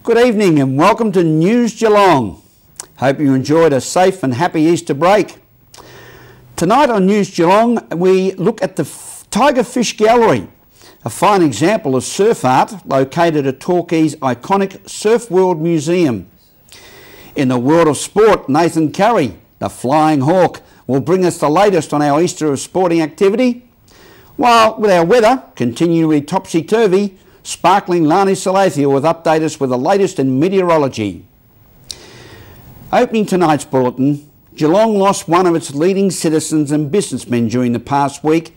Good evening and welcome to News Geelong. Hope you enjoyed a safe and happy Easter break. Tonight on News Geelong we look at the Tiger Fish Gallery, a fine example of surf art located at Torquay's iconic Surf World Museum. In the world of sport, Nathan Currie, the Flying Hawk, will bring us the latest on our Easter of sporting activity. While with our weather continually topsy-turvy, sparkling Larni Salathiel will update us with the latest in meteorology. Opening tonight's bulletin, Geelong lost one of its leading citizens and businessmen during the past week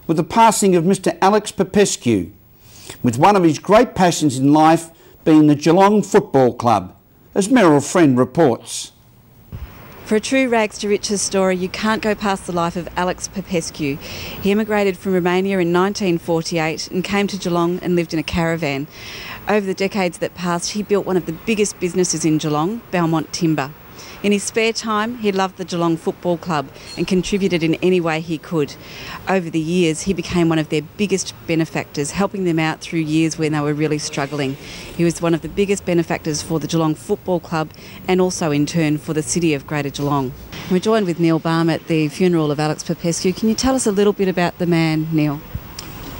with the passing of Mr. Alex Pappas, with one of his great passions in life being the Geelong Football Club, as Meryl Friend reports. For a true rags to riches story, you can't go past the life of Alex Pappas. He emigrated from Romania in 1948 and came to Geelong and lived in a caravan. Over the decades that passed, he built one of the biggest businesses in Geelong, Belmont Timber. In his spare time, he loved the Geelong Football Club and contributed in any way he could. Over the years, he became one of their biggest benefactors, helping them out through years when they were really struggling. He was one of the biggest benefactors for the Geelong Football Club and also, in turn, for the city of Greater Geelong. We're joined with Neil Balm at the funeral of Alex Pappas. Can you tell us a little bit about the man, Neil?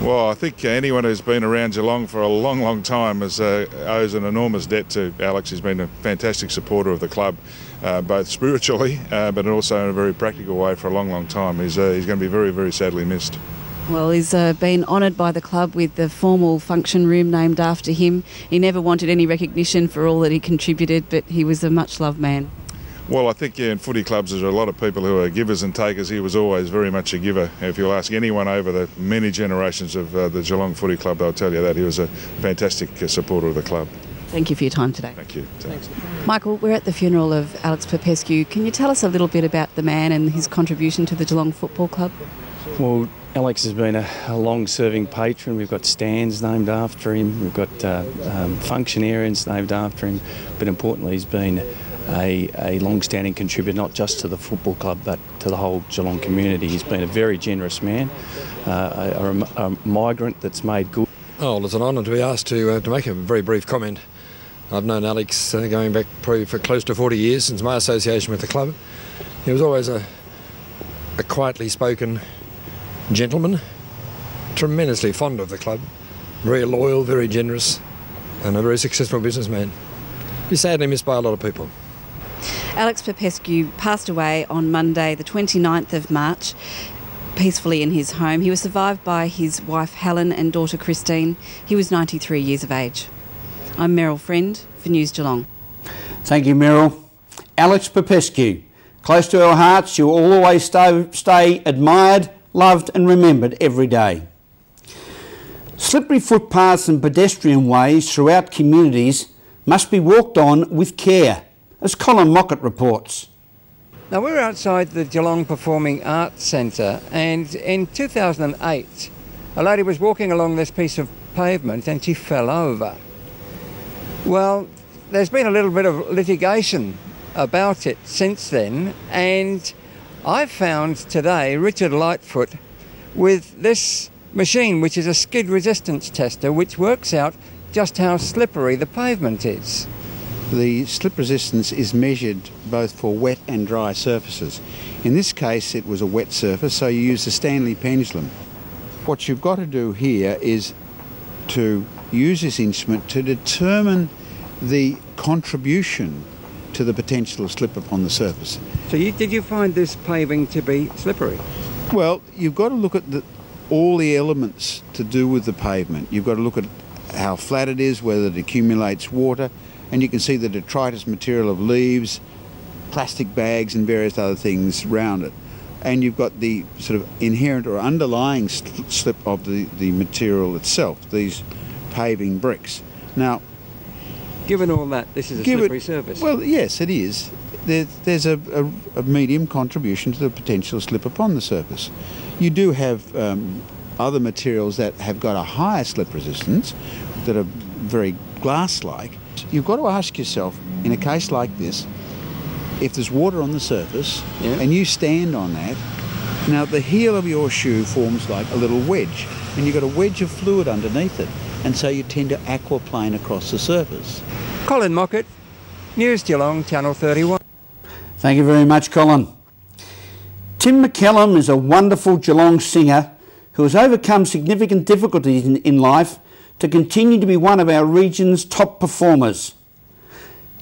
Well, I think anyone who's been around Geelong for a long, long time owes an enormous debt to Alex. He's been a fantastic supporter of the club, both spiritually but also in a very practical way for a long, long time. He's going to be very, very sadly missed. Well, he's been honoured by the club with the formal function room named after him. He never wanted any recognition for all that he contributed, but he was a much-loved man. Well, I think in footy clubs there's a lot of people who are givers and takers. He was always very much a giver. If you'll ask anyone over the many generations of the Geelong Footy Club, they'll tell you that. He was a fantastic supporter of the club. Thank you for your time today. Thank you. Thanks. Michael, we're at the funeral of Alex Pappas. Can you tell us a little bit about the man and his contribution to the Geelong Football Club? Well, Alex has been a long-serving patron. We've got stands named after him. We've got functionarians named after him. But importantly, he's been a long-standing contributor not just to the football club but to the whole Geelong community. He's been a very generous man, a migrant that's made good. Oh, well, it's an honour to be asked to make a very brief comment. I've known Alex going back probably for close to 40 years since my association with the club. He was always a quietly spoken gentleman, tremendously fond of the club, very loyal, very generous and a very successful businessman. He's sadly missed by a lot of people. Alex Pappas passed away on Monday the 29th of March, peacefully in his home. He was survived by his wife Helen and daughter Christine. He was 93 years of age. I'm Meryl Friend for News Geelong. Thank you, Meryl. Alex Pappas, close to our hearts, you'll always stay admired, loved and remembered every day. Slippery footpaths and pedestrian ways throughout communities must be walked on with care, as Colin Mockett reports. Now, we're outside the Geelong Performing Arts Centre, and in 2008 a lady was walking along this piece of pavement and she fell over. Well, there's been a little bit of litigation about it since then, and I found today Richard Lightfoot with this machine, which is a skid resistance tester, which works out just how slippery the pavement is. The slip resistance is measured both for wet and dry surfaces. In this case it was a wet surface, so you use the Stanley pendulum. What you've got to do here is to use this instrument to determine the contribution to the potential slip upon the surface. So did you find this paving to be slippery? Well, you've got to look at all the elements to do with the pavement. You've got to look at how flat it is, whether it accumulates water, and you can see the detritus material of leaves, plastic bags and various other things around it. And you've got the sort of inherent or underlying slip of the material itself, these paving bricks. Now, given all that, this is a slippery surface. Well, yes, it is. There's a medium contribution to the potential slip upon the surface. You do have other materials that have got a higher slip resistance, that are very glass-like. You've got to ask yourself, in a case like this, if there's water on the surface and you stand on that, now the heel of your shoe forms like a little wedge, and you've got a wedge of fluid underneath it, and so you tend to aquaplane across the surface. Colin Mockett, News Geelong, Channel 31. Thank you very much, Colin. Tim McCallum is a wonderful Geelong singer who has overcome significant difficulties in life to continue to be one of our region's top performers.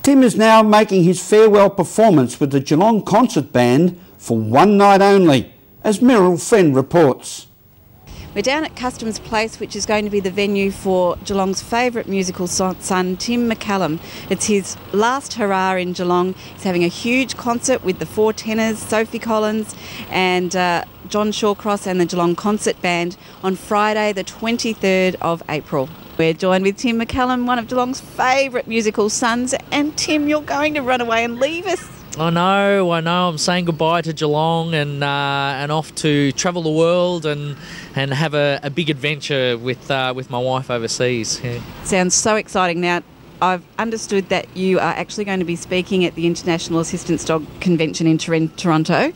Tim is now making his farewell performance with the Geelong Concert Band for one night only, as Meryl Friend reports. We're down at Customs Place, which is going to be the venue for Geelong's favourite musical son, Tim McCallum. It's his last hurrah in Geelong. He's having a huge concert with the 4 tenors, Sophie Collins and John Shawcross and the Geelong Concert Band on Friday the 23rd of April. We're joined with Tim McCallum, one of Geelong's favourite musical sons. And Tim, you're going to run away and leave us. I know. I'm saying goodbye to Geelong and off to travel the world and have a big adventure with my wife overseas. Yeah. Sounds so exciting. Now, I've understood that you are actually going to be speaking at the International Assistance Dog Convention in Toronto,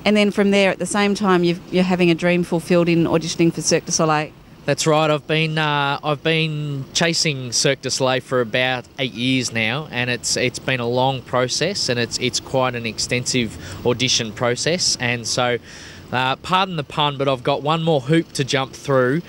and then from there, at the same time, you're having a dream fulfilled in auditioning for Cirque du Soleil. That's right. I've been chasing Cirque du Soleil for about 8 years now, and it's been a long process, and it's quite an extensive audition process, and so. Pardon the pun, but I've got one more hoop to jump through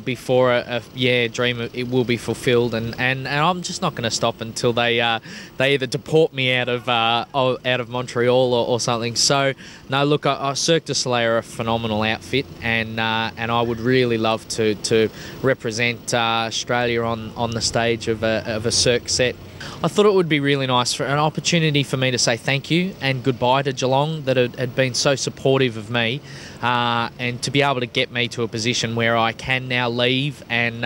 before a dream it will be fulfilled, and I'm just not going to stop until they either deport me out of Montreal or something. So no, look, Cirque du Soleil are a phenomenal outfit, and I would really love to represent Australia on the stage of a Cirque set. I thought it would be really nice for an opportunity for me to say thank you and goodbye to Geelong that had been so supportive of me, and to be able to get me to a position where I can now leave and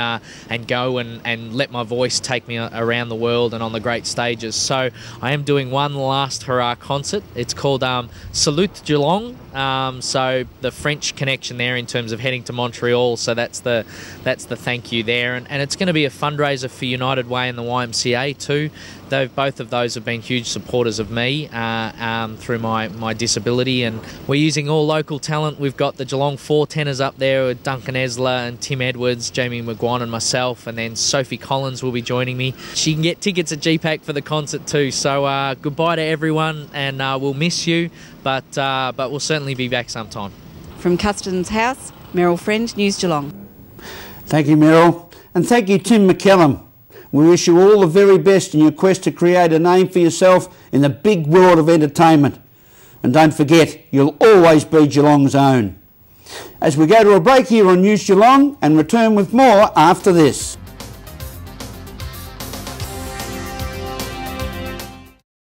go and let my voice take me around the world and on the great stages. So I am doing one last hurrah concert. It's called Salute Geelong. So the French connection there in terms of heading to Montreal. So that's the thank you there, and it's going to be a fundraiser for United Way and the YMCA too. Both of those have been huge supporters of me through my disability, and we're using all local talent. We've got the Geelong 4 tenors up there with Duncan Esler and Tim Edwards, Jamie McGuan and myself, and then Sophie Collins will be joining me. She can get tickets at GPAC for the concert too. So goodbye to everyone, and we'll miss you, but we'll certainly be back sometime. From Customs House, Meryl Friend, News Geelong. Thank you, Meryl, and thank you, Tim McCallum. We wish you all the very best in your quest to create a name for yourself in the big world of entertainment. And don't forget, you'll always be Geelong's own. As we go to a break here on News Geelong and return with more after this.